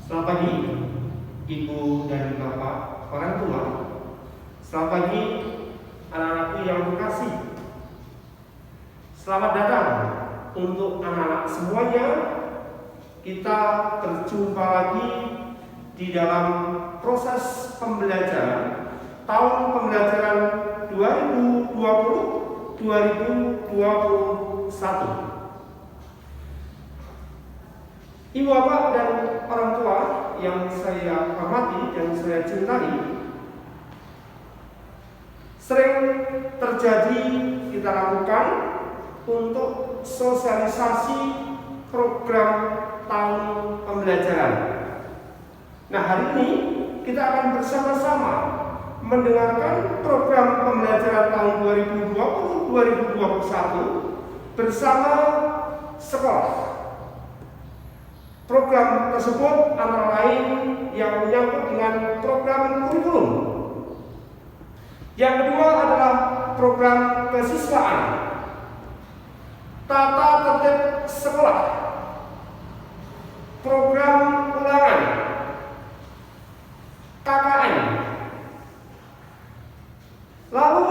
Selamat pagi, Ibu dan Bapak orang tua. Selamat pagi, anak-anakku yang terkasih. Selamat datang untuk anak-anak semuanya. Kita berjumpa lagi di dalam proses pembelajaran tahun pembelajaran 2020-2021. Ibu bapak dan orang tua yang saya hormati dan saya cintai, sering terjadi kita lakukan untuk sosialisasi program tahun pembelajaran. Nah, hari ini kita akan bersama-sama mendengarkan program pembelajaran tahun 2020-2021 bersama sekolah. Program tersebut antara lain yang menyangkut dengan program kurikulum. Yang kedua adalah program kesiswaan, tata tertib sekolah, program ulangan, KKN. Lalu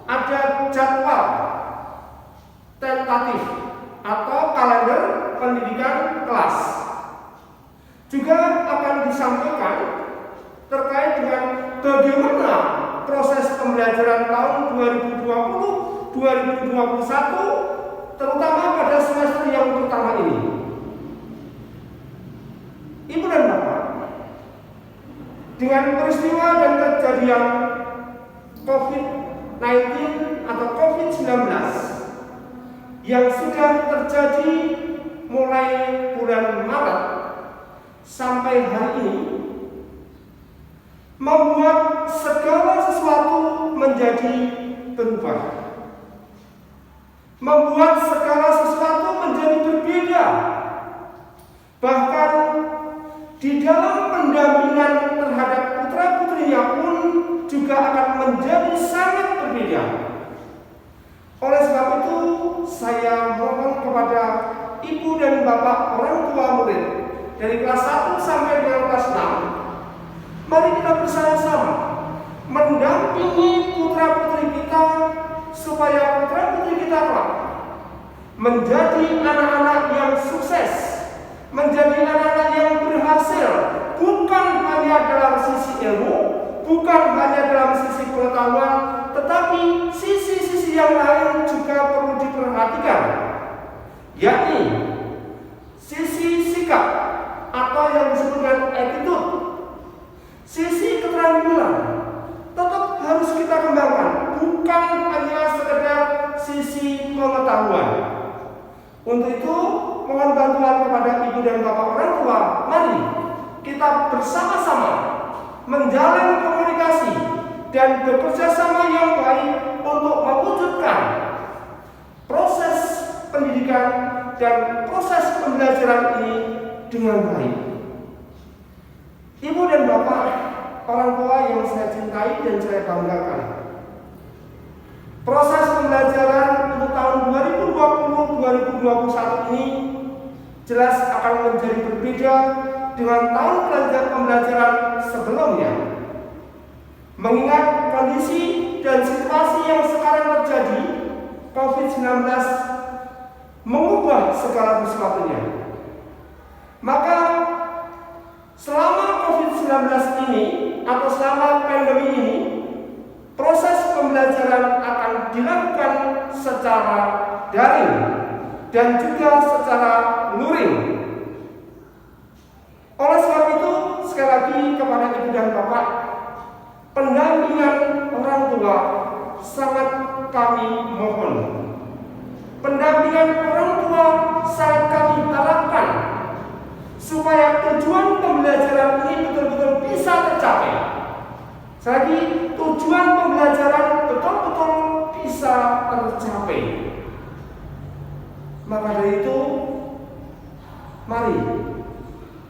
ada jadwal tentatif atau kalender pendidikan kelas. Juga akan disampaikan terkait dengan bagaimana proses pembelajaran tahun 2020-2021 terutama pada semester yang pertama ini. Ibu dan Bapak, dengan peristiwa dan kejadian COVID-19 atau COVID-19 yang sudah terjadi mulai bulan Maret sampai hari ini, membuat segala sesuatu menjadi berubah, membuat segala sesuatu menjadi berbeda. Bahkan di dalam pendampingan terhadap putra-putrinya pun juga akan menjadi sangat berbeda. Oleh sebab itu, saya mohon kepada ibu dan bapak orang tua murid dari kelas 1 sampai dengan kelas 6, mari kita bersama-sama mendampingi putra-putri kita supaya putra-putri kita kelak menjadi anak-anak yang sukses, menjadi anak-anak yang berhasil, bukan hanya dalam sisi ilmu, bukan hanya dalam sisi pengetahuan, tetapi sisi-sisi yang lain juga perlu diperhatikan, yakni sisi sikap atau yang disebut dengan attitude, sisi keterampilan tetap harus kita kembangkan, bukan hanya sekedar sisi pengetahuan. Untuk itu, mohon bantuan kepada ibu dan bapak orang tua. Mari kita bersama-sama menjalin komunikasi dan bekerja sama yang baik untuk mewujudkan proses pendidikan dan proses pembelajaran ini dengan baik. Ibu dan bapak orang tua yang saya cintai dan saya banggakan, proses pembelajaran untuk tahun 2020-2021 ini jelas akan menjadi berbeda dengan tahun pembelajaran sebelumnya. Mengingat kondisi dan situasi yang sekarang terjadi, COVID-19 mengubah segala sesuatunya. Maka selama COVID-19 ini atau selama pandemi ini, proses pembelajaran akan dilakukan secara daring dan juga secara luring. Oleh sebab itu, sekali lagi kepada ibu dan bapak, pendampingan orang tua sangat kami mohon. Pendampingan orang tua sangat kami harapkan supaya tujuan pembelajaran ini betul-betul bisa tercapai. Sekali lagi, tujuan pembelajaran betul-betul bisa tercapai. Maka dari itu, mari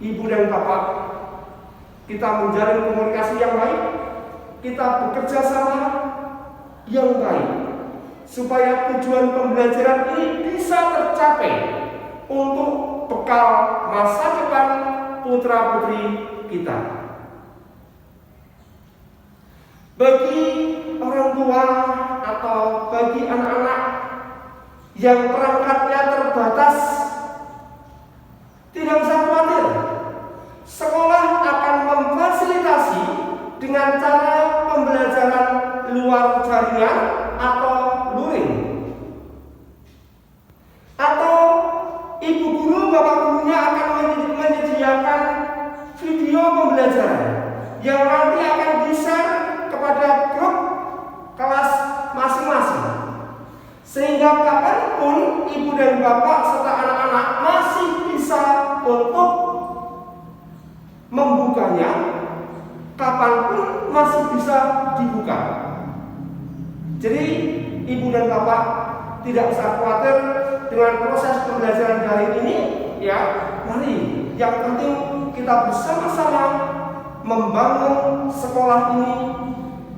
ibu dan bapak, kita menjalin komunikasi yang baik, kita bekerja sama yang baik, supaya tujuan pembelajaran ini bisa tercapai untuk bekal masa depan putra-putri kita. Bagi orang tua atau bagi anak-anak yang perangkatnya terbatas, tidak usah khawatir. Sekolah akan memfasilitasi dengan cara pembelajaran luar jaringan atau luring. Atau ibu guru, bapak gurunya akan menyediakan video pembelajaran yang nanti akan di-share kepada grup kelas masing-masing. Sehingga kapanpun ibu dan bapak serta anak-anak masih bisa untuk membukanya, kapanpun masih bisa dibuka. Jadi ibu dan bapak tidak usah khawatir dengan proses pembelajaran daring ini, ya. Mari, yang penting kita bersama-sama membangun sekolah ini,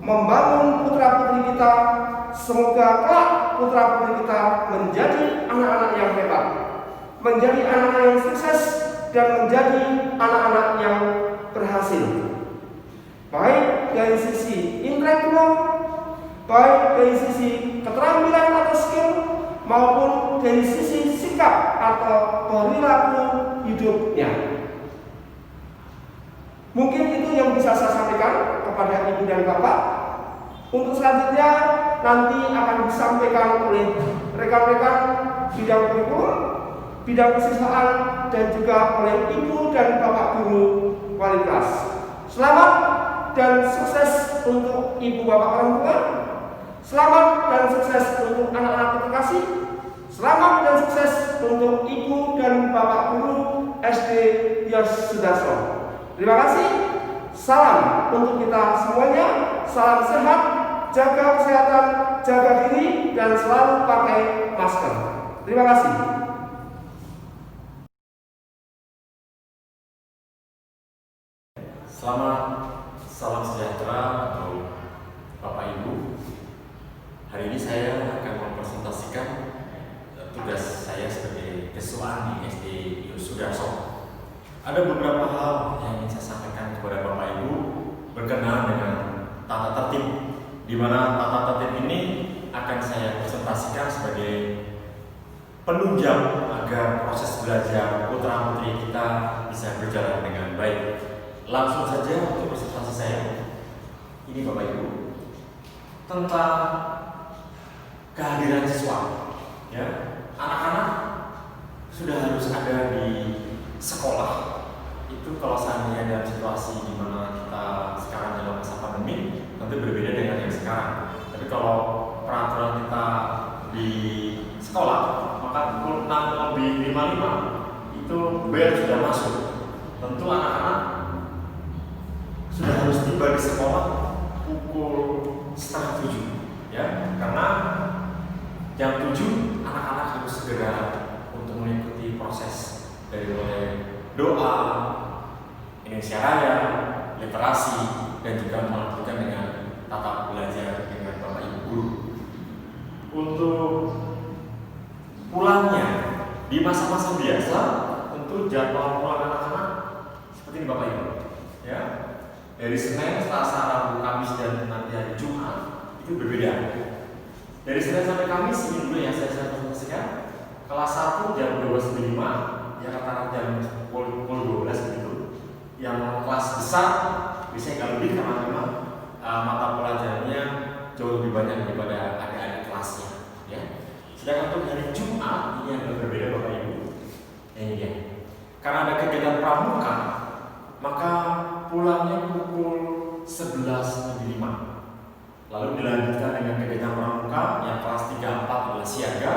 membangun putra-putri kita. Semoga kelak putra-putri kita menjadi anak-anak yang hebat, menjadi anak-anak yang sukses, dan menjadi anak-anak yang berhasil. Baik dari sisi intelektual, baik dari sisi keterampilan atau skill, maupun dari sisi sikap atau perilaku hidupnya. Mungkin itu yang bisa saya sampaikan kepada ibu dan bapak. Untuk selanjutnya nanti akan disampaikan oleh rekan-rekan bidang kurikulum, bidang kesiswaan, dan juga oleh ibu dan bapak guru wali kelas. Selamat dan sukses untuk ibu bapak orang tua. Selamat dan sukses untuk anak-anak terkasih. Selamat dan sukses untuk ibu dan bapak guru SD Yos Sudarso. Terima kasih. Salam untuk kita semuanya. Salam sehat, jaga kesehatan, jaga diri, dan selalu pakai masker. Terima kasih. Selamat salam sejahtera untuk Bapak Ibu. Hari ini saya akan mempresentasikan tugas saya sebagai kesuaan di SD Yos Sudarso. Ada beberapa hal yang ingin saya sampaikan kepada Bapak Ibu berkenaan dengan tata tertib, di mana tata tertib ini akan saya presentasikan sebagai penunjang agar proses belajar putra-putri kita bisa berjalan dengan baik. Langsung saja untuk presentasi saya. Ini Bapak Ibu tentang kehadiran siswa. Ya, anak-anak sudah harus ada di sekolah. Itu kalau seandainya dalam situasi di mana kita sekarang dalam masa pandemi, tentu berbeda dengan yang sekarang. Tapi kalau peraturan kita di sekolah, maka pukul 6:55 itu bel sudah masuk. Tentu anak-anak sudah harus tiba di sekolah pukul 6:30, ya, karena jam 7 anak-anak harus segera untuk mengikuti proses dari mulai doa, Indonesia Raya, literasi, dan juga melanjutkan dengan tata belajar dengan Bapak Ibu guru. Untuk pulangnya di masa-masa biasa, tentu jadwal pulang anak-anak seperti ini Bapak Ibu, ya. Dari Senin, Selasa, Rabu, Kamis, dan nanti hari Jumat itu berbeda. Dari Senin sampai Kamis ini dulu yang saya presentasikan. Kelas 1 jam 12.05, ya rata-rata jam 12 begitu. Yang kelas besar biasanya nggak lebih karena memang mata pelajarannya jauh lebih banyak daripada adik-adik kelasnya. Ya. Sedangkan untuk hari Jumat ini yang berbeda Bapak Ibu. Ini dia. Karena ada kegiatan pramuka, maka pulangnya pukul 11.05. Lalu dilanjutkan dengan kegiatan pramuka yang kelas 3, 4 adalah siaga,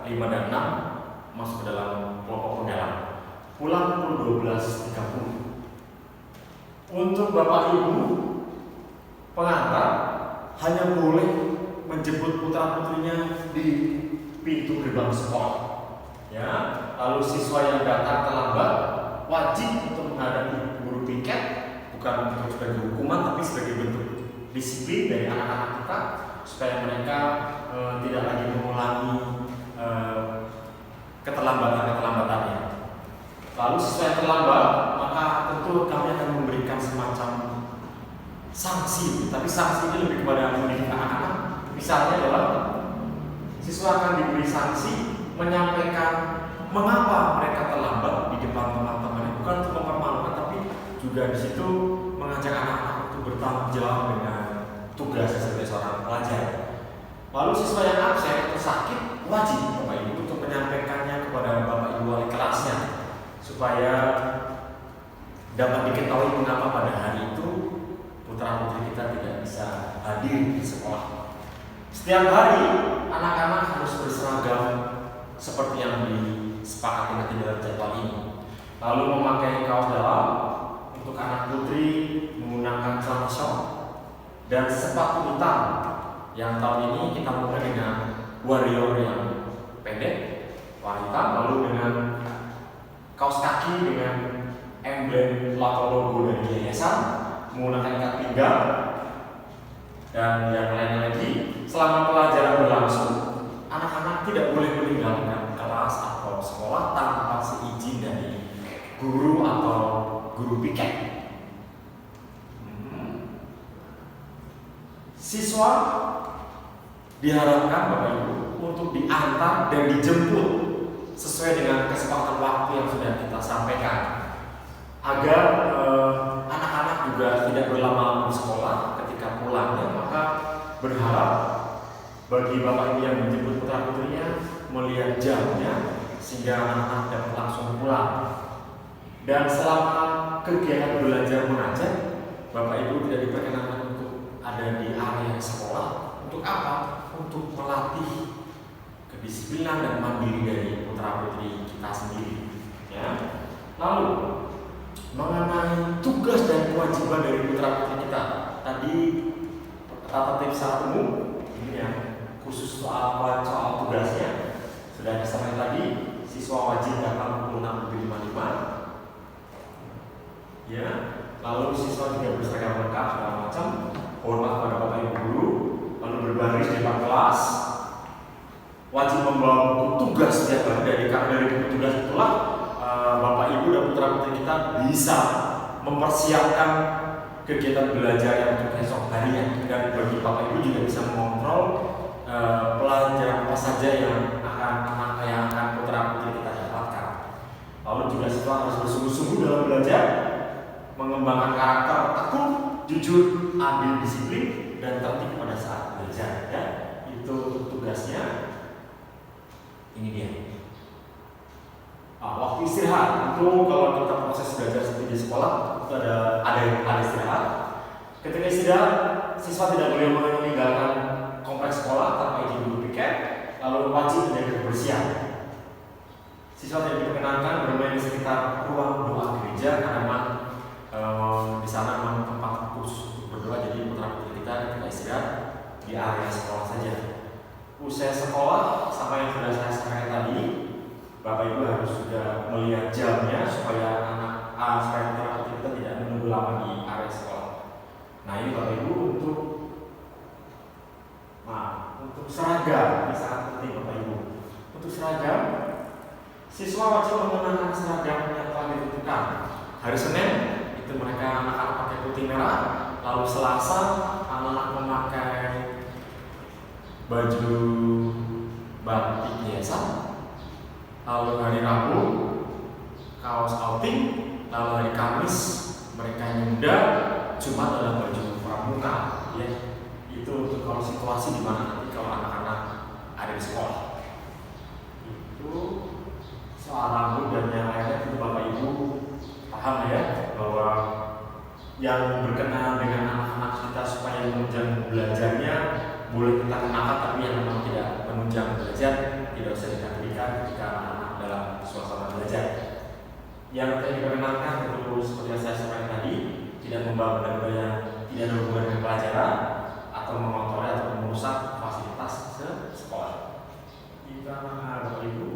5 dan 6 masuk ke dalam kelompok penggalang. Pulang pukul 12.30. Untuk Bapak Ibu pengantar hanya boleh menjemput putra-putrinya di pintu gerbang sekolah. Ya, lalu siswa yang datang terlambat wajib untuk menghadapi guru piket, bukan untuk sebagai hukuman tapi sebagai bentuk disiplin dari anak-anak kita supaya mereka tidak lagi mengulangi keterlambatan-keterlambatannya. Lalu siswa yang terlambat maka maka tentu kami akan memberikan semacam sanksi, tapi sanksi ini lebih kepada mendidik anak-anak. Misalnya adalah siswa akan diberi sanksi menyampaikan mengapa mereka terlambat di depan teman-teman, bukan untuk mempermalukan, tapi juga di situ mengajak anak-anak untuk bertanggung jawab dengan tugasnya sebagai seorang pelajar. Lalu siswa yang absen atau sakit wajib Bapak Ibu untuk menyampaikannya kepada Bapak Ibu wali kelasnya supaya dapat diketahui mengapa pada hari itu putra putri kita tidak bisa hadir di sekolah. Setiap hari anak-anak harus berseragam seperti yang disepakati nanti dalam jadwal ini. Lalu memakai kaos dalam untuk anak putri menggunakan celana short dan sepatu hitam. Yang tahun ini kita mulai dengan warrior yang pendek, warna hitam, lalu dengan kaos kaki dengan emblem atau logo dari yayasan, menggunakan ikat pinggang, dan yang lainnya lagi. Selama pelajaran berlangsung, anak-anak tidak boleh meninggalkan kelas atau sekolah tanpa seizin dari guru atau guru piket. Siswa diharapkan Bapak Ibu untuk diantar dan dijemput sesuai dengan kesepakatan waktu yang sudah kita sampaikan, agar anak-anak juga tidak berlama-lama di sekolah ketika pulangnya. Maka berharap bagi Bapak Ibu yang menjemput putra putrinya melihat jamnya sehingga anak-anak dapat langsung pulang. Dan selama kegiatan belajar mengajar, Bapak Ibu tidak diperkenankan untuk ada di area sekolah. Untuk apa? Untuk melatih kedisiplinan dan mandiri dari putra putri kita sendiri. Ya. Lalu mengenai tugas dan kewajiban dari putra putri kita, tadi tata tertib secara umum ini ya, khusus soal tugasnya sudah disampaikan tadi. Siswa wajib datang pukul 6.55. Ya. Lalu siswa juga berseragam lengkap segala macam, hormat pada Bapak Ibu guru, lalu berbaris di depan kelas, wajib membawa buku tugas setiap hari. Dari buku tugas itulah Bapak Ibu dan putra putri kita bisa mempersiapkan kegiatan belajar yang untuk esok harinya. Dan bagi Bapak Ibu juga bisa mengontrol pelajaran apa saja yang akan putra putri kita dapatkan. Lalu juga siswa harus bersungguh-sungguh dalam belajar, mengembangkan karakter tekun, jujur, adil, disiplin, dan tertib pada saat belajar. Ya, itu tugasnya. Ini dia. Waktu istirahat itu kalau kita proses belajar seperti di sekolah itu ada istirahat. Ketika istirahat, siswa tidak boleh meninggalkan kompleks sekolah tanpa izin guru piket. Lalu wajib menjaga kebersihan. Siswa tidak diperkenankan bermain di sekitar ruang doa gereja karena memang di sana memang tempat khusus untuk berdoa. Jadi putra putri kita ketika istirahat di area sekolah saja. Usai sekolah, sama yang sudah saya sampaikan tadi, Bapak Ibu harus sudah melihat jamnya supaya supaya putra putri kita tidak menunggu lama di area sekolah. Nah, ini Bapak Ibu untuk seragam, ini sangat penting Bapak Ibu. Untuk seragam, siswa wajib mengenakan seragam yang telah ditentukan. Hari Senin itu mereka anak-anak pakai putih merah, lalu Selasa anak-anak memakai baju batik yayasan, lalu hari Rabu kaos outing, lalu hari Kamis mereka yang muda, Jumat adalah baju pramuka. Ya, itu untuk kalau situasi di mana nanti kalau anak-anak ada di sekolah. Itu soal rambut dan yang lainnya itu Bapak Ibu paham ya, bahwa yang berkenaan dengan anak-anak kita supaya menunjang belajarnya boleh kita kenakan, tapi yang memang tidak menunjang belajar tidak usah dikategorikan ketika anak-anak dalam suasana belajar. Yang tidak diperkenankan tentu seperti yang saya sampaikan tadi, tidak membawa benda-benda yang tidak ada hubungan dengan pelajaran atau mengotori atau merusak fasilitas sekolah. Itu Bapak Ibu,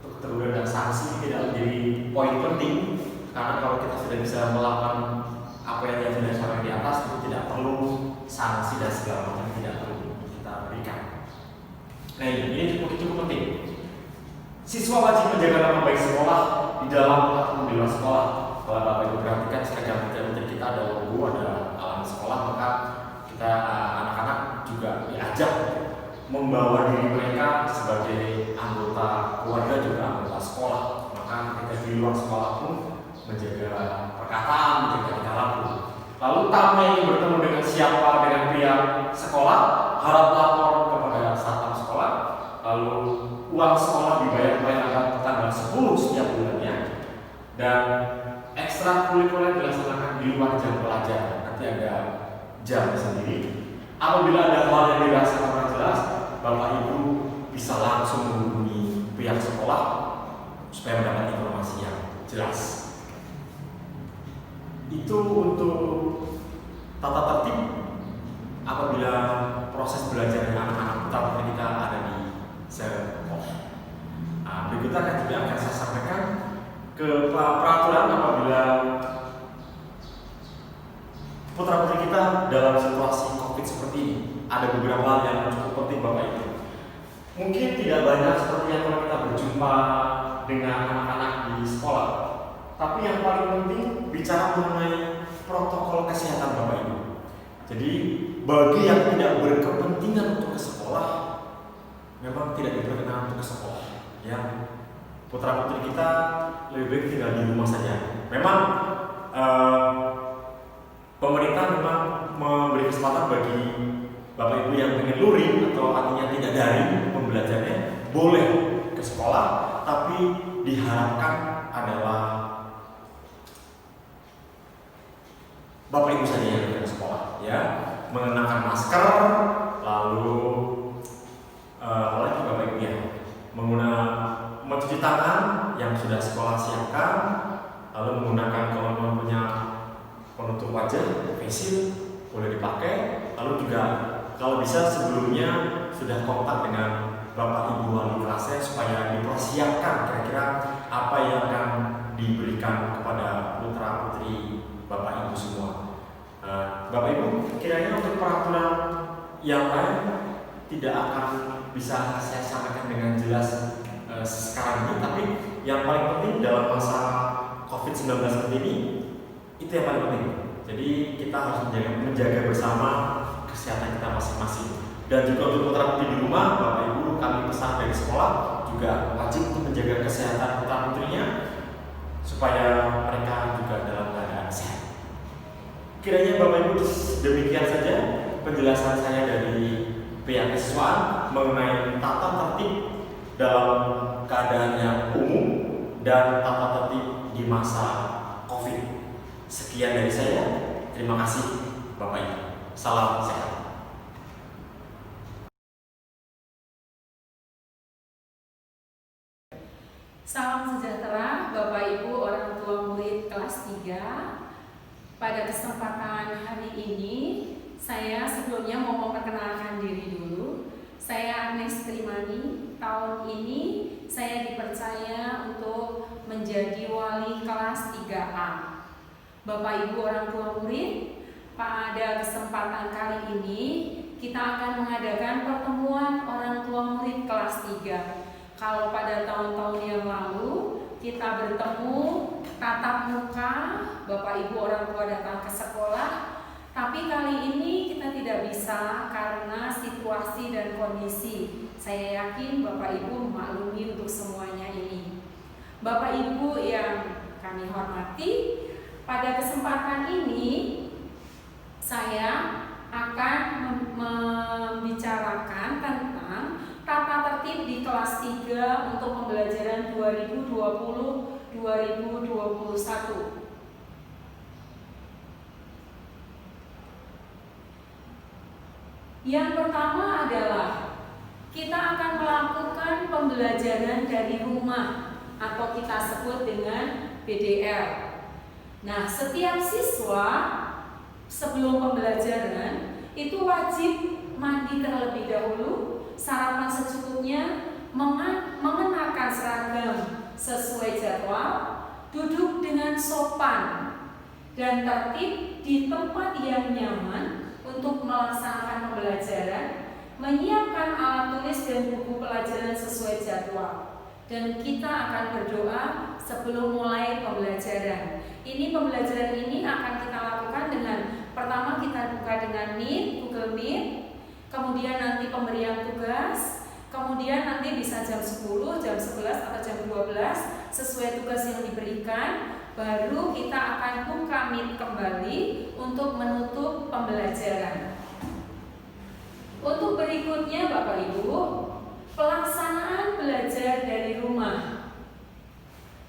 untuk keteguhan dan sanksi tidak menjadi poin penting, karena kalau kita sudah bisa melakukan apa yang sudah sampai di atas itu tidak perlu sanksi dan segala macam, tidak perlu kita berikan. Nah, ini cukup penting. Siswa wajib menjaga nama baik sekolah di dalam ataupun di luar sekolah. Kalau Bapak Ibu perhatikan seragam putri kita ada logo, ada alamat sekolah, maka kita anak-anak juga diajak membawa diri mereka sebagai anggota keluarga juga anggota sekolah. Maka ketika di luar sekolah pun menjaga perkataan, menjaga tingkah laku. Lalu tamu yang bertemu dengan siapa, dengan pihak sekolah, harap lapor kepada satpam sekolah. Lalu uang sekolah dibayar mulai tanggal 10 setiap bulannya. Dan ekstrakurikuler dilaksanakan di luar jam pelajaran. Nanti ada jam sendiri. Apabila ada hal yang dirasakan kurang jelas, Bapak Ibu bisa langsung menghubungi pihak sekolah supaya mendapat informasi yang jelas. Itu untuk tata tertib apabila proses belajar anak-anak putra kita ada di sekolah. Berikutnya akan saya sampaikan ke peraturan apabila putra-putri kita dalam situasi COVID seperti ini. Ada beberapa hal yang cukup penting Bapak Ibu. Mungkin tidak banyak seperti yang kalau kita berjumpa dengan anak-anak di sekolah, tapi yang paling penting bicara mengenai protokol kesehatan Bapak Ibu. Jadi bagi yang tidak berkepentingan untuk ke sekolah, memang tidak diperkenankan untuk ke sekolah. Ya, putra-putri kita lebih baik tinggal di rumah saja. Memang pemerintah memang memberi kesempatan bagi Bapak Ibu yang ingin luring atau artinya tidak daring pembelajarannya boleh ke sekolah, tapi diharapkan adalah Bapak Ibu saja yang ke sekolah, ya, mengenakan masker, lalu apalagi Bapak Ibu ya, mencuci tangan yang sudah sekolah siapkan, lalu menggunakan kalau punya penutup wajah, face shield boleh dipakai, lalu juga kalau bisa sebelumnya sudah kontak dengan Bapak Ibu wali kelasnya supaya dipersiapkan kira-kira apa yang akan diberikan kepada putra putri Bapak Ibu semua. Bapak Ibu, kiranya untuk peraturan yang lain tidak akan bisa saya sampaikan dengan jelas sekarang ini, tapi yang paling penting dalam masa COVID-19 seperti ini itu yang paling penting. Jadi kita harus menjaga bersama kesehatan kita masing-masing. Dan juga untuk putra-putri di rumah, Bapak Ibu, kami pesan dari sekolah juga wajib untuk menjaga kesehatan putra-putrinya supaya mereka juga dalam keadaan sehat. Kiranya Bapak Ibu demikian saja penjelasan saya dari pihak kesiswaan mengenai tata tertib dalam keadaan yang umum dan tata tertib di masa COVID. Sekian dari saya. Terima kasih Bapak Ibu. Salam sehat. Salam sejahtera Bapak Ibu orang tua murid kelas 3. Pada kesempatan hari ini saya sebelumnya mau memperkenalkan diri dulu. Saya Agnes Trimani. Tahun ini saya dipercaya untuk menjadi wali kelas 3A. Bapak Ibu orang tua murid, pada kesempatan kali ini kita akan mengadakan pertemuan orang tua murid kelas 3. Kalau pada tahun-tahun yang lalu kita bertemu tatap muka, Bapak Ibu orang tua datang ke sekolah, tapi kali ini kita tidak bisa karena situasi dan kondisi. Saya yakin Bapak Ibu memaklumi untuk semuanya ini. Bapak Ibu yang kami hormati, pada kesempatan ini saya akan membicarakan tentang tata tertib di kelas 3 untuk pembelajaran 2020-2021. Yang pertama adalah kita akan melakukan pembelajaran dari rumah atau kita sebut dengan PDL. Nah, setiap siswa sebelum pembelajaran itu wajib mandi terlebih dahulu, sarapan secukupnya, mengenakan seragam sesuai jadwal, duduk dengan sopan dan tertib di tempat yang nyaman untuk melaksanakan pembelajaran, menyiapkan alat tulis dan buku pelajaran sesuai jadwal. dan kita akan berdoa sebelum mulai pembelajaran. Pembelajaran ini akan kita lakukan dengan pertama kita buka dengan Google Meet, kemudian nanti pemberian tugas, kemudian nanti bisa jam 10, jam 11 atau jam 12 sesuai tugas yang diberikan. Baru kita akan buka Meet kembali untuk menutup pembelajaran. Untuk berikutnya Bapak Ibu, pelaksanaan belajar dari rumah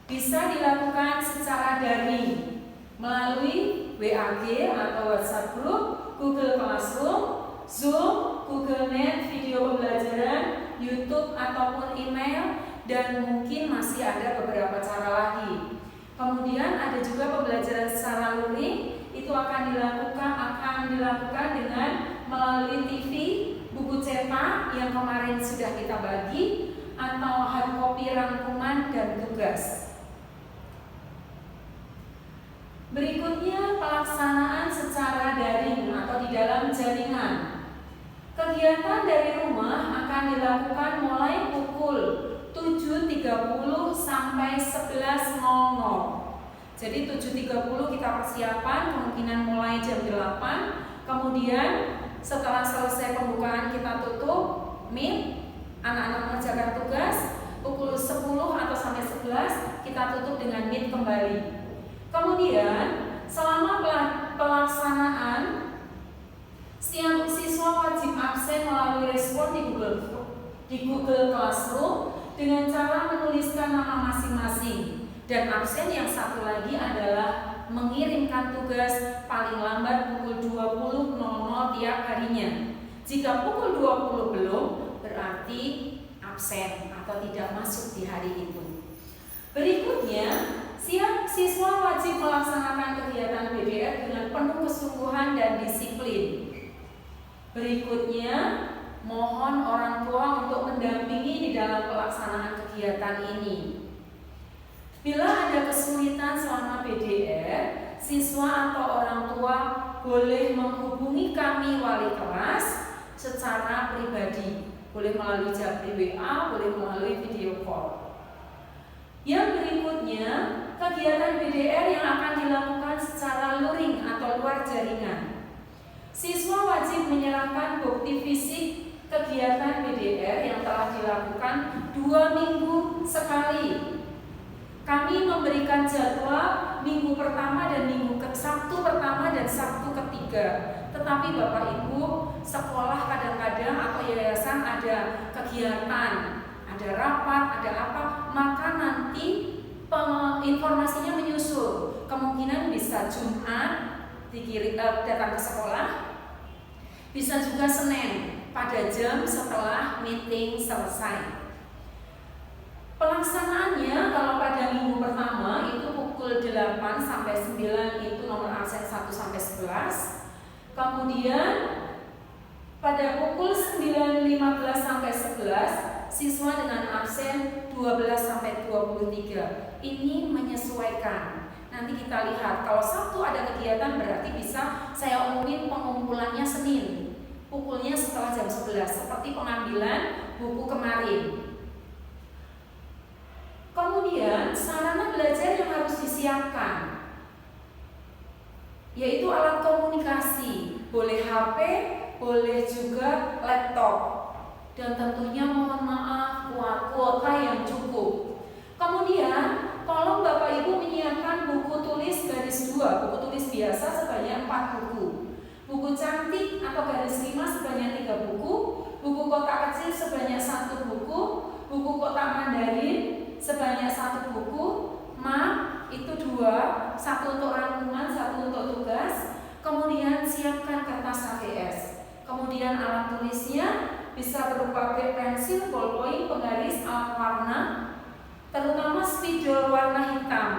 bisa dilakukan secara daring melalui WAG atau WhatsApp Group, Google Classroom, Zoom, Google Meet, video pembelajaran, YouTube ataupun email, dan mungkin masih ada beberapa cara lagi. Kemudian ada juga pembelajaran secara luring, itu akan dilakukan dengan melalui TV, buku cetak yang kemarin sudah kita bagi, atau hard copy rangkuman dan tugas. Berikutnya pelaksanaan secara daring atau di dalam jaringan. Kegiatan dari rumah akan dilakukan mulai pukul 7.30 sampai 11.00. Jadi 7.30 kita persiapan, kemungkinan mulai jam 8. Kemudian setelah selesai pembukaan kita tutup Meet, anak-anak mengerjakan tugas. Pukul 10 atau sampai 11 kita tutup dengan Meet kembali. Kemudian selama pelaksanaan siswa wajib absen melalui respon di Google Classroom dengan cara menuliskan nama masing-masing. Dan absen yang satu lagi adalah mengirimkan tugas paling lambat pukul 20.00 tiap harinya. Jika pukul 20 belum, berarti absen atau tidak masuk di hari itu. Berikutnya, siswa wajib melaksanakan kegiatan BDR dengan penuh kesungguhan dan disiplin. Berikutnya, mohon orang tua untuk mendampingi di dalam pelaksanaan kegiatan ini. Bila ada kesulitan selama BDR, siswa atau orang tua boleh menghubungi kami wali kelas secara pribadi. Boleh melalui Japri WA, boleh melalui video call. Yang berikutnya, kegiatan BDR yang akan dilakukan secara luring atau luar jaringan. Siswa wajib menyerahkan bukti fisik kegiatan BDR yang telah dilakukan 2 minggu sekali. Kami memberikan jadwal minggu pertama dan Sabtu pertama dan Sabtu ketiga. Tetapi Bapak Ibu, sekolah kadang-kadang atau yayasan ada kegiatan, ada rapat, ada apa, maka nanti informasinya menyusul. Kemungkinan bisa Jumat datang ke sekolah, bisa juga Senin pada jam setelah meeting selesai. Pelaksanaannya kalau pada minggu pertama itu pukul 8 sampai 9 itu nomor absen 1 sampai 11. Kemudian pada pukul 9.15 sampai 11 siswa dengan absen 12 sampai 23. Ini menyesuaikan. Nanti kita lihat kalau Sabtu ada kegiatan berarti bisa saya umumin pengumpulannya Senin. Pukulnya setelah jam 11 seperti pengambilan buku kemarin. Kemudian sarana belajar yang harus disiapkan yaitu alat komunikasi, boleh HP, boleh juga laptop, dan tentunya mohon maaf kuota yang cukup. Kemudian tolong Bapak Ibu menyiapkan buku tulis garis 2, buku tulis biasa sebanyak 4 buku, buku cantik atau garis 5 sebanyak 3 buku, buku kotak kecil sebanyak 1 buku, buku kotak Mandarin sebanyak 1 buku, map itu 2, 1 untuk rangkuman, 1 untuk tugas. Kemudian siapkan kertas HVS. Kemudian alat tulisnya bisa berupa pensil, ballpoint, penggaris, alat warna, terutama spidol warna hitam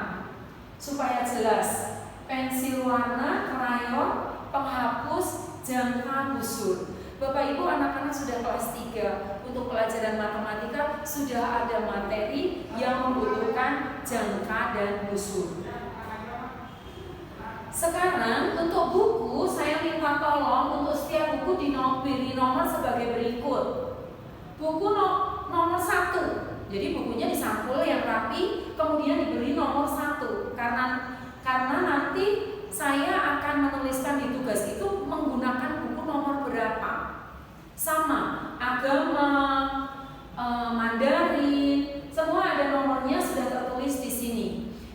supaya jelas. Pensil warna, krayon, penghapus, jangka, busur. Bapak Ibu anak-anak sudah kelas 3. Untuk pelajaran matematika sudah ada materi yang membutuhkan jangka dan busur. Sekarang untuk buku saya minta tolong untuk setiap buku diberi nomor sebagai berikut. Buku nomor 1 Jadi bukunya disampul yang rapi, kemudian diberi nomor 1 karena nanti saya akan menuliskan di tugas itu menggunakan buku nomor berapa. Sama, agama, Mandarin, semua ada nomornya sudah tertulis di sini.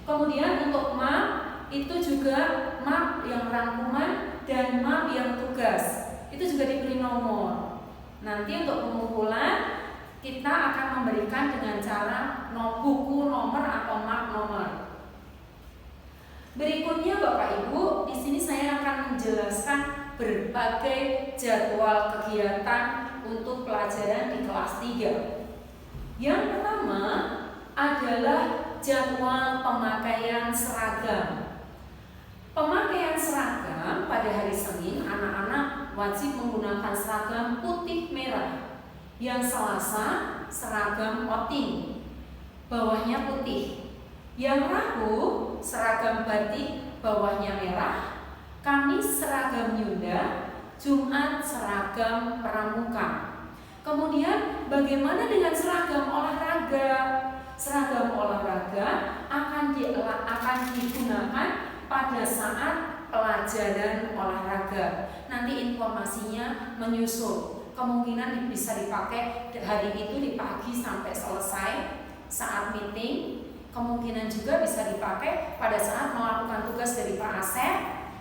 Kemudian untuk map itu juga map yang rangkuman dan map yang tugas itu juga diberi nomor. Nanti untuk pengumpulan kita akan memberikan dengan cara buku nomor atau map nomor. Berikutnya Bapak Ibu, di sini saya akan menjelaskan berbagai jadwal kegiatan untuk pelajaran di kelas 3. Yang pertama adalah jadwal pemakaian seragam. Pemakaian seragam pada hari Senin anak-anak wajib menggunakan seragam putih merah. Yang Selasa seragam outing, bawahnya putih. Yang Rabu seragam batik, bawahnya merah. Kamis seragam Nyunda, Jumat seragam pramuka. Kemudian bagaimana dengan seragam olahraga? Seragam olahraga akan digunakan pada saat pelajaran olahraga. Nanti informasinya menyusul. Kemungkinan bisa dipakai hari itu di pagi sampai selesai saat meeting. Kemungkinan juga bisa dipakai pada saat melakukan tugas dari Pak Asep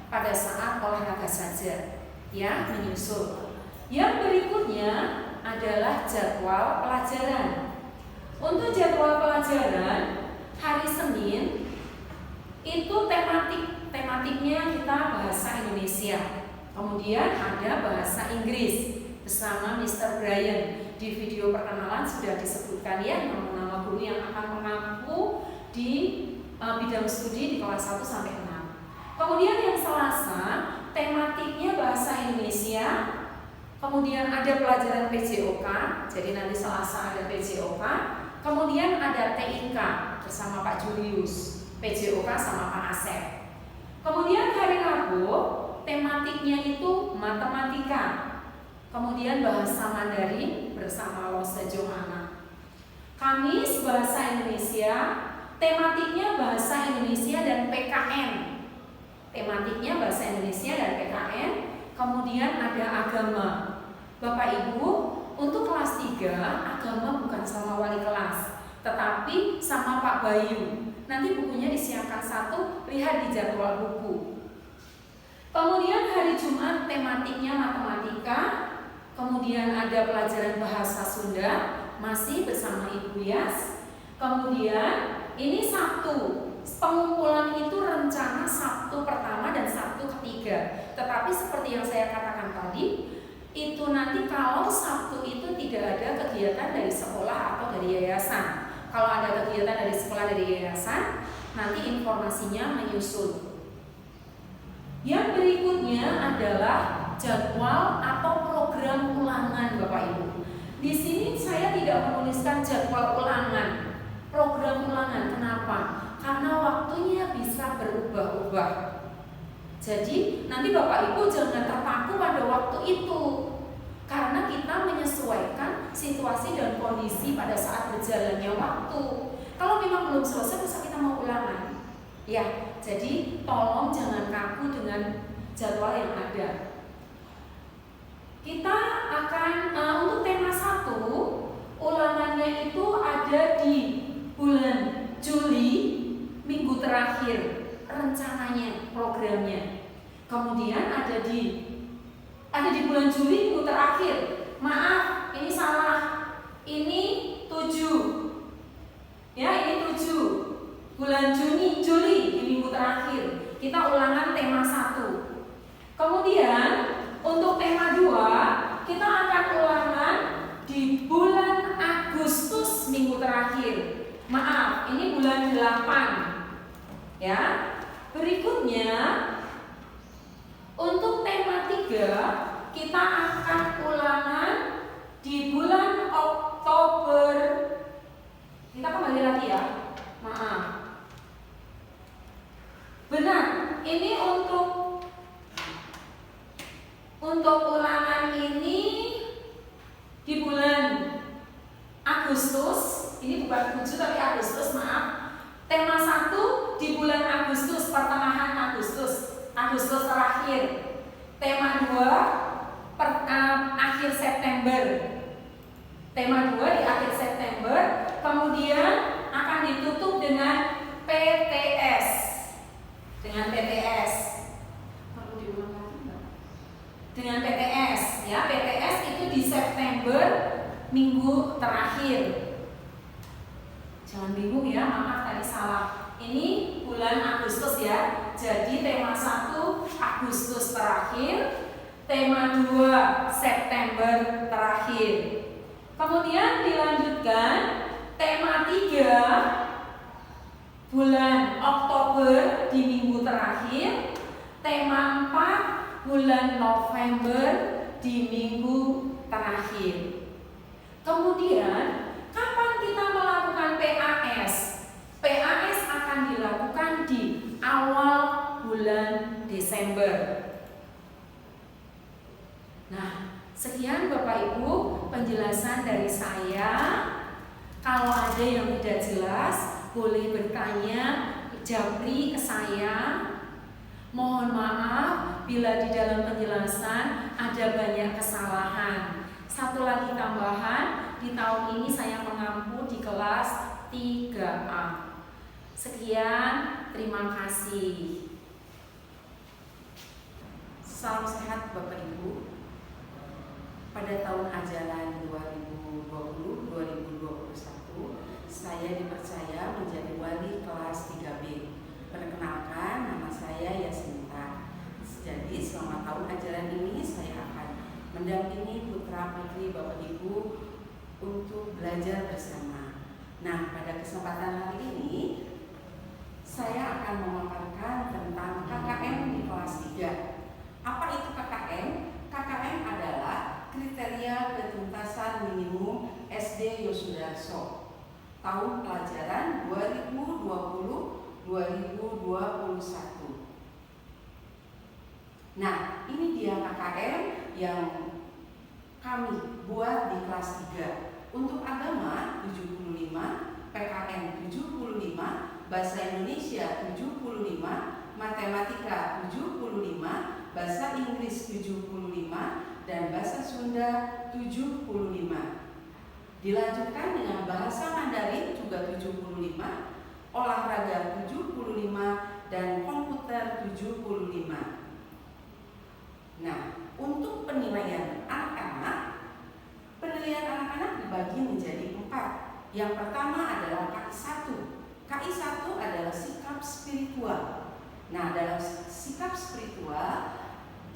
pada saat olahraga saja. Ya, menyusul. Yang berikutnya adalah jadwal pelajaran. Untuk jadwal pelajaran hari Senin itu tematiknya kita bahasa Indonesia. Kemudian ada bahasa Inggris bersama Mr. Brian. Di video perkenalan sudah disebutkan ya nama-nama guru yang akan mengaku di bidang studi di kelas 1 sampai 6. Kemudian yang Selasa tematiknya bahasa Indonesia. Kemudian ada pelajaran PJOK, jadi nanti Selasa ada PJOK. Kemudian ada TIK bersama Pak Julius, PJOK sama Pak Asep. Kemudian hari Rabu tematiknya itu matematika. Kemudian bahasa Mandarin bersama Lose Johana. Kamis bahasa Indonesia, tematiknya bahasa Indonesia dan PKN. Tematiknya bahasa Indonesia dan PKN. Kemudian ada agama. Bapak Ibu, untuk kelas 3 agama bukan sama wali kelas, tetapi sama Pak Bayu. Nanti bukunya disiapkan 1, lihat di jadwal buku. Kemudian hari Jumat tematiknya matematika. Kemudian ada pelajaran bahasa Sunda masih bersama Ibu Yas. Kemudian ini Sabtu. Pengumpulan itu rencana Sabtu pertama dan Sabtu ketiga. Tetapi seperti yang saya katakan tadi, itu nanti kalau Sabtu itu tidak ada kegiatan dari sekolah atau dari yayasan. Kalau ada kegiatan dari sekolah dari yayasan, nanti informasinya menyusul. Yang berikutnya adalah jadwal atau program ulangan Bapak Ibu. Di sini saya tidak menuliskan jadwal ulangan, program ulangan. Kenapa? Karena waktunya bisa berubah-ubah. Jadi nanti Bapak Ibu jangan terpaku pada waktu itu, karena kita menyesuaikan situasi dan kondisi pada saat berjalannya waktu. Kalau memang belum selesai, masa kita mau ulangan? Ya, jadi tolong jangan kaku dengan jadwal yang ada. Kita akan untuk tema 1 ulangannya itu ada di bulan Juli minggu terakhir rencananya programnya. Kemudian ada di bulan Juli minggu terakhir. Maaf, ini salah. Ini 7. Ya, ini 7. Bulan Juli di minggu terakhir. Kita ulangan tema 1. Kemudian untuk tema 2 kita akan ulangan di bulan Agustus minggu terakhir. Maaf, ini bulan 8. Ya. Berikutnya untuk tema 3 kita akan ulangan di bulan Oktober. Kita kembali lagi ya. Maaf. Benar, ini untuk ulangan ini di bulan Agustus Ini bukan 7 tapi Agustus, maaf. Tema 1 di bulan Agustus, pertengahan Agustus terakhir. Tema 2 akhir September. Tema 2 di akhir September, kemudian akan ditutup dengan PTS. Perlu diulang lagi enggak? Dengan PTS, ya. PTS itu di September, minggu terakhir. Jangan bingung ya, maaf tadi salah. Ini bulan Agustus ya. Jadi tema 1 Agustus terakhir, tema 2 September terakhir. Kemudian dilanjutkan tema 3 bulan Oktober di minggu terakhir, tema 4 bulan November di minggu terakhir. Kemudian kapan kita melakukan PAS? PAS akan dilakukan di awal bulan Desember. Nah, sekian Bapak Ibu penjelasan dari saya. Kalau ada yang tidak jelas, boleh bertanya, japri ke saya. Mohon maaf bila di dalam penjelasan ada banyak kesalahan. Satu lagi tambahan, di tahun ini saya mengampu di kelas 3A. Sekian, terima kasih. Salam sehat Bapak Ibu. Pada tahun ajaran 2020-2021, saya dipercaya menjadi wali kelas 3B. Perkenalkan, nama saya Yasinta. Jadi selama tahun ajaran ini saya akan mendampingi putra-putri Bapak Ibu untuk belajar bersama. Nah, pada kesempatan hari ini saya akan memaparkan tentang KKM di kelas 3. Apa itu KKM? KKM adalah kriteria ketuntasan minimum SD Yosudarso tahun pelajaran 2020-2021. Nah, ini dia KKM yang kami buat di kelas 3. Untuk agama 75, PKN 75, bahasa Indonesia 75, matematika 75, bahasa Inggris 75, dan bahasa Sunda 75. Dilanjutkan dengan bahasa Mandarin juga 75, olahraga 75, dan komputer 75. Nah, untuk penilaian anak-anak dibagi menjadi 4. Yang pertama adalah KI 1. KI 1 adalah sikap spiritual. Nah, dalam sikap spiritual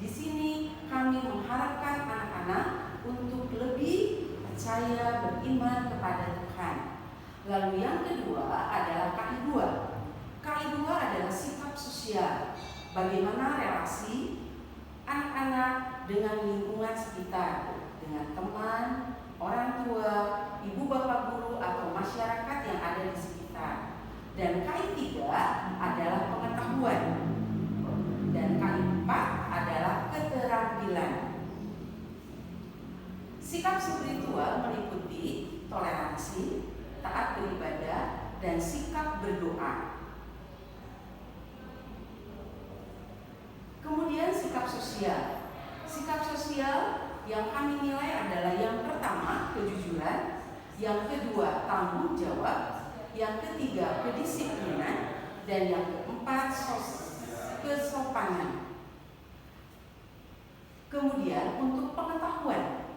di sini kami mengharapkan anak-anak untuk lebih percaya, beriman kepada Tuhan. Lalu yang kedua adalah KI 2. KI 2 adalah sikap sosial. Bagaimana relasi anak-anak dengan lingkungan sekitar, dengan teman, orang tua, ibu bapak guru atau masyarakat yang ada di sekitar. Dan KI 3 adalah pengetahuan. Dan KI 4 adalah keterampilan. Sikap spiritual meliputi toleransi, taat beribadah, dan sikap berdoa. Kemudian sikap sosial. Sikap sosial yang kami nilai adalah yang pertama kejujuran, yang kedua tanggung jawab, yang ketiga kedisiplinan, dan yang keempat kesopanan. Kemudian untuk pengetahuan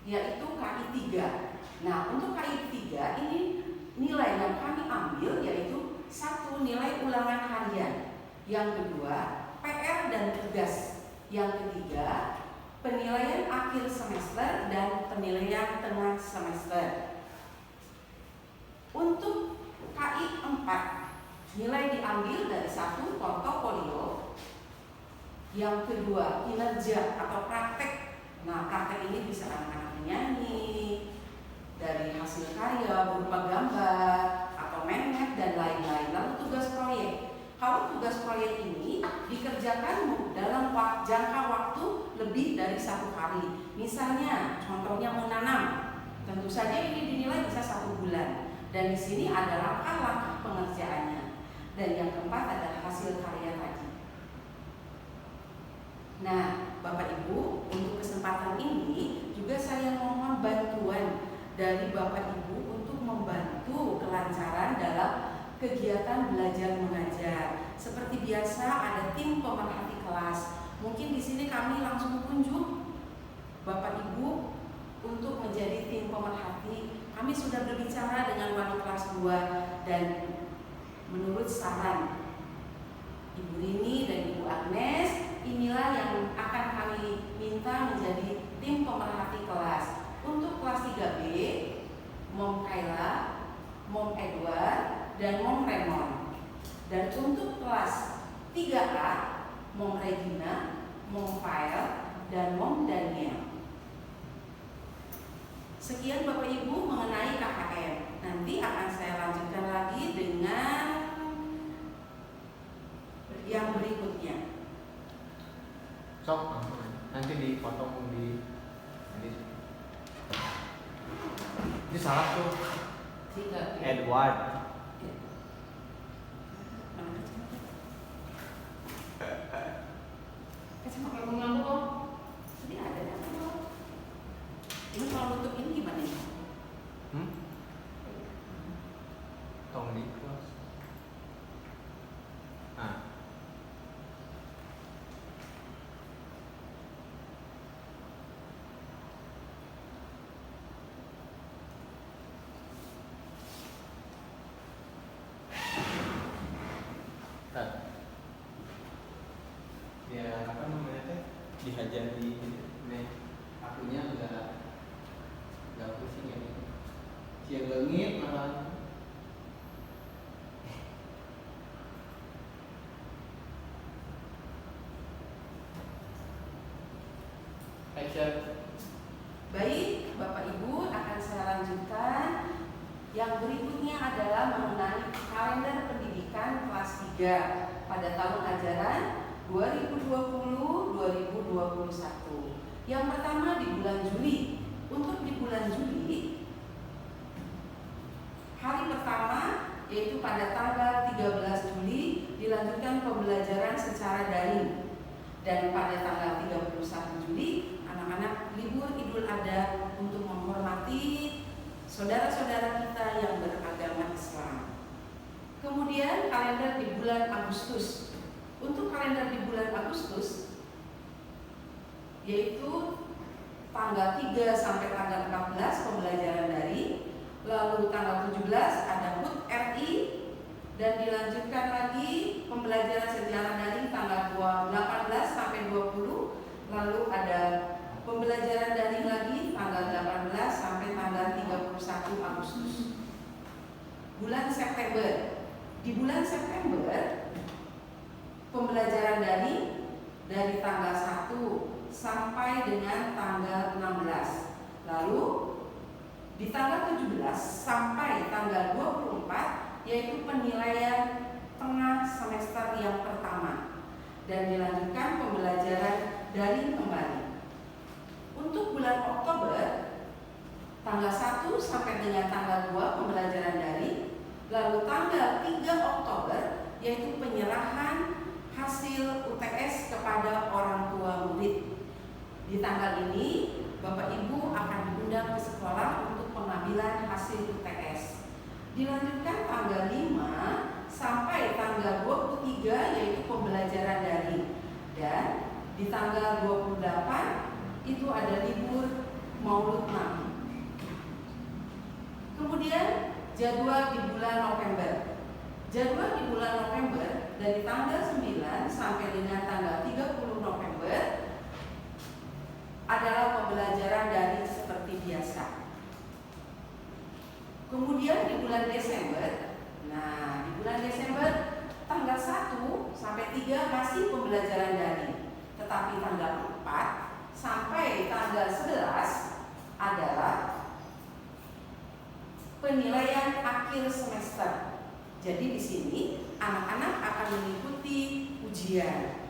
yaitu KI 3. Nah, untuk KI 3 ini nilai yang kami ambil yaitu 1 nilai ulangan harian, yang kedua PR dan tugas, yang ketiga penilaian akhir semester dan penilaian tengah semester. Untuk KI 4 nilai diambil dari 1 portofolio, yang kedua kinerja atau praktek. Nah, praktek ini bisa anak-anak menyanyi, dari hasil karya berupa gambar atau memet dan lain-lain. Lalu tugas proyek. Kalau tugas proyek ini dikerjakan dalam jangka waktu lebih dari 1 hari. Misalnya, contohnya menanam. Tentu saja ini dinilai bisa 1 bulan. Dan di sini ada langkah-langkah pengerjaannya. Dan yang keempat adalah hasil karya tadi. Nah, Bapak Ibu, untuk kesempatan ini juga saya mohon bantuan dari Bapak Ibu untuk membantu kelancaran dalam kegiatan belajar mengajar. Seperti biasa ada tim pemerhati kelas. Mungkin di sini kami langsung tunjuk Bapak Ibu untuk menjadi tim pemerhati. Kami sudah berbicara dengan wali kelas 2 dan menurut saran Ibu Rini dan Ibu Agnes, inilah yang akan kami minta menjadi tim pemerhati kelas. Untuk kelas 3B, Mom Kayla, Mom Edward, dan Mom Raymond. Dan untuk kelas 3A, Mom Regina, Mom Fael, dan Mom Daniel. Sekian Bapak Ibu mengenai KKN. Nanti akan saya lanjutkan lagi dengan yang berikutnya. Sok, nanti dipotong di ini salah tuh. 3B. Edward. Kacamata kamu ngamuk kok. Tadi ada kan? Ini kalau nutup ini gimana ya? Tong di kelas. Nah. Ya apa namanya teh dihajar di nih akunya nggak pusing ya nih siang lengit malah action. Baik, Bapak Ibu akan saya lanjutkan. Yang berikutnya adalah mengenai kalender pendidikan kelas 3 pada tahun ajaran 2020-2021. Yang pertama di bulan Juli. Untuk di bulan Juli, hari pertama yaitu pada tanggal 13 Juli dilanjutkan pembelajaran secara daring. Dan pada tanggal 31 Juli anak-anak libur Idul Adha untuk menghormati saudara-saudara kita yang beragama Islam. Kemudian kalender di bulan Agustus. Untuk kalender di bulan Agustus yaitu tanggal 3 sampai tanggal 14 pembelajaran daring, lalu tanggal 17 ada HUT RI dan dilanjutkan lagi pembelajaran sejarah daring tanggal 18 sampai 20, lalu ada pembelajaran daring lagi tanggal 18 sampai tanggal 31 Agustus. Bulan September. Di bulan September pembelajaran daring dari tanggal 1 sampai dengan tanggal 16. Lalu di tanggal 17 sampai tanggal 24 yaitu penilaian tengah semester yang pertama dan dilanjutkan pembelajaran daring kembali. Untuk bulan Oktober tanggal 1 sampai dengan tanggal 2 pembelajaran daring, lalu tanggal 3 Oktober yaitu penyerahan hasil UTS kepada orang tua murid. Di tanggal ini Bapak Ibu akan diundang ke sekolah untuk pengambilan hasil UTS. Dilanjutkan tanggal 5 sampai tanggal 23 yaitu pembelajaran daring. Dan di tanggal 28 itu ada libur Maulud Nabi. Kemudian jadwal di bulan November. Jadwal di bulan November dari tanggal 9 sampai dengan tanggal 30 November adalah pembelajaran daring seperti biasa. Kemudian di bulan Desember, di bulan Desember tanggal 1 sampai 3 masih pembelajaran daring. Tetapi tanggal 4 sampai tanggal 11 adalah penilaian akhir semester. Jadi di sini anak-anak akan mengikuti ujian.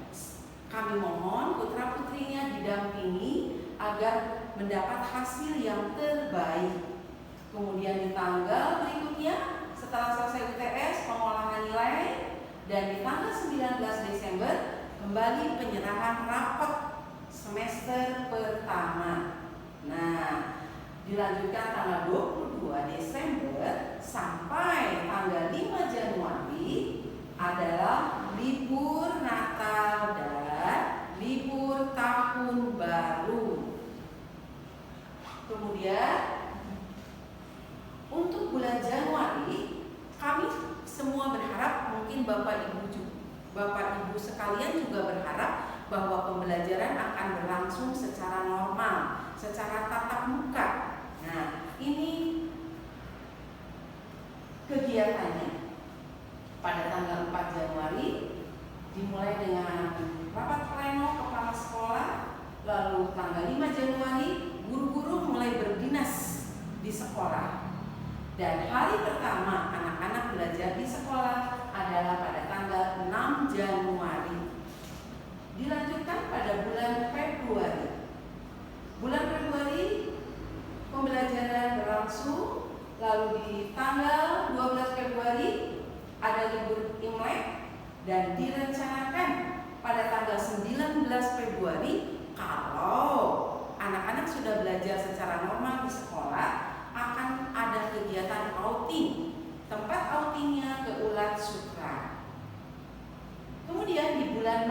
Kami mohon putra-putrinya didampingi agar mendapat hasil yang terbaik. Kemudian di tanggal berikutnya setelah selesai UTS pengolahan nilai, dan di tanggal 19 Desember kembali penyerahan rapot semester pertama. Nah, dilanjutkan tanggal 22 Desember sampai tanggal 5 Januari adalah libur Natal dan libur Tahun Baru. Kemudian untuk bulan Januari kami semua berharap, mungkin Bapak Ibu sekalian juga berharap bahwa pembelajaran akan berlangsung secara normal, secara tatap muka. Nah, ini kegiatannya pada tanggal 4 Januari dimulai dengan rapat pleno kepala sekolah, lalu tanggal 5 Januari guru-guru mulai berdinas di sekolah. Dan hari pertama anak-anak belajar di sekolah adalah pada tanggal 6 Januari. Dilanjutkan pada bulan Februari. Bulan Februari pembelajaran berlangsung, lalu di tanggal 12 Februari ada libur Imlek, dan direncanakan pada tanggal 19 Februari kalau anak-anak sudah belajar secara normal di sekolah akan ada kegiatan outing. Tempat outingnya ke Ulat Sutra. Kemudian di bulan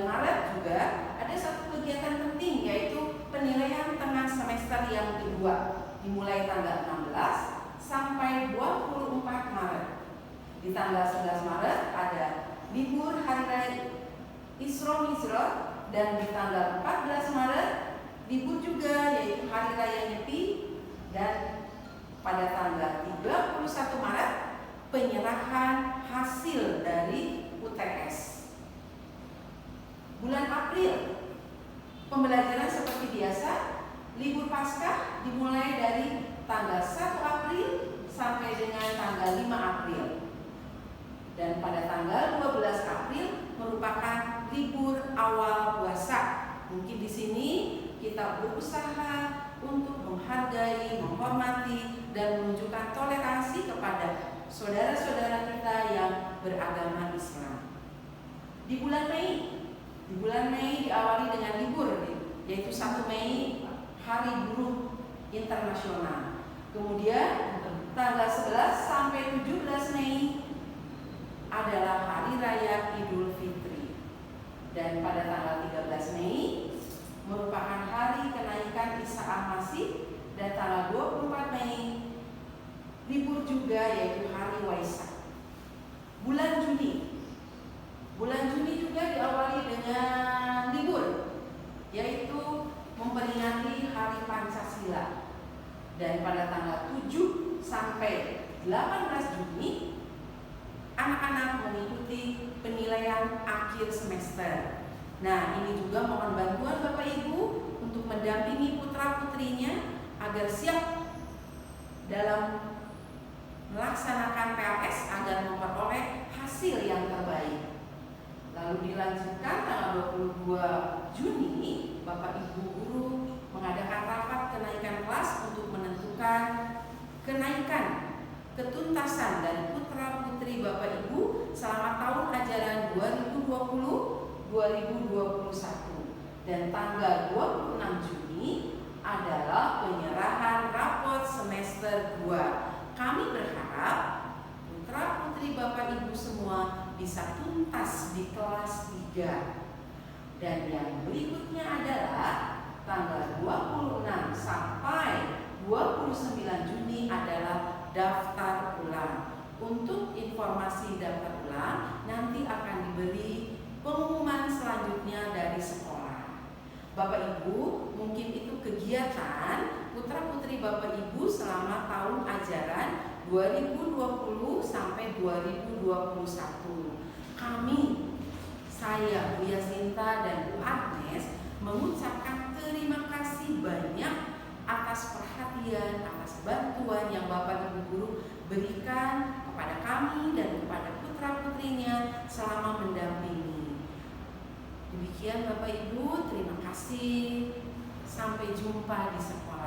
Maret juga ada satu kegiatan penting, yaitu penilaian tengah semester yang kedua, dimulai tanggal 16 sampai 24 Maret. Di tanggal 11 Maret ada libur Hari Raya Isra Mi'raj, dan di tanggal 14 Maret libur juga, yaitu Hari Raya Nyepi, dan pada tanggal 31 Maret penyerahan hasil dari UTS. Bulan April pembelajaran seperti biasa. Libur Paskah dimulai dari tanggal 1 April sampai dengan tanggal 5 April. Dan pada tanggal 12 April merupakan libur awal puasa. Mungkin di sini kita berusaha untuk menghargai, menghormati, dan menunjukkan toleransi kepada saudara-saudara kita yang beragama Islam. Di bulan Mei diawali dengan libur, yaitu 1 Mei Hari Buruh Internasional. Kemudian tanggal 11 sampai 17 Mei adalah Hari Raya Idul Fitri. Dan pada tanggal 13 Mei merupakan hari kenaikan Isa Al-Masih, dan tanggal 24 Mei libur juga, yaitu Hari Waisak. Bulan Juni juga diawali dengan libur, yaitu memperingati Hari Pancasila. Dan pada tanggal 7 sampai 18 Juni anak-anak mengikuti penilaian akhir semester. Nah, ini juga mohon bantuan Bapak Ibu untuk mendampingi putra-putrinya agar siap dalam melaksanakan PLS agar memperoleh hasil yang terbaik. Lalu dilanjutkan tanggal 22 Juni, Bapak Ibu guru mengadakan rapat kenaikan kelas untuk menentukan kenaikan ketuntasan dari putra-putri Bapak Ibu selama tahun ajaran 2020-2021. Dan tanggal 26 Juni adalah penyerahan rapot semester 2. Kami berharap putra-putri Bapak Ibu semua bisa tuntas di kelas 3. Dan yang berikutnya adalah tanggal 26 sampai 29 Juni adalah daftar ulang. Untuk informasi daftar ulang nanti akan diberi pengumuman selanjutnya dari sekolah. Bapak Ibu, mungkin itu kegiatan putra-putri Bapak Ibu selama tahun ajaran 2020 sampai 2021. Saya Buya Sinta dan Bu Agnes mengucapkan terima kasih banyak atas perhatian, atas bantuan yang Bapak Ibu guru berikan kepada kami dan kepada putra-putrinya selama mendampingi. Demikian Bapak Ibu, terima kasih. Sampai jumpa di sekolah.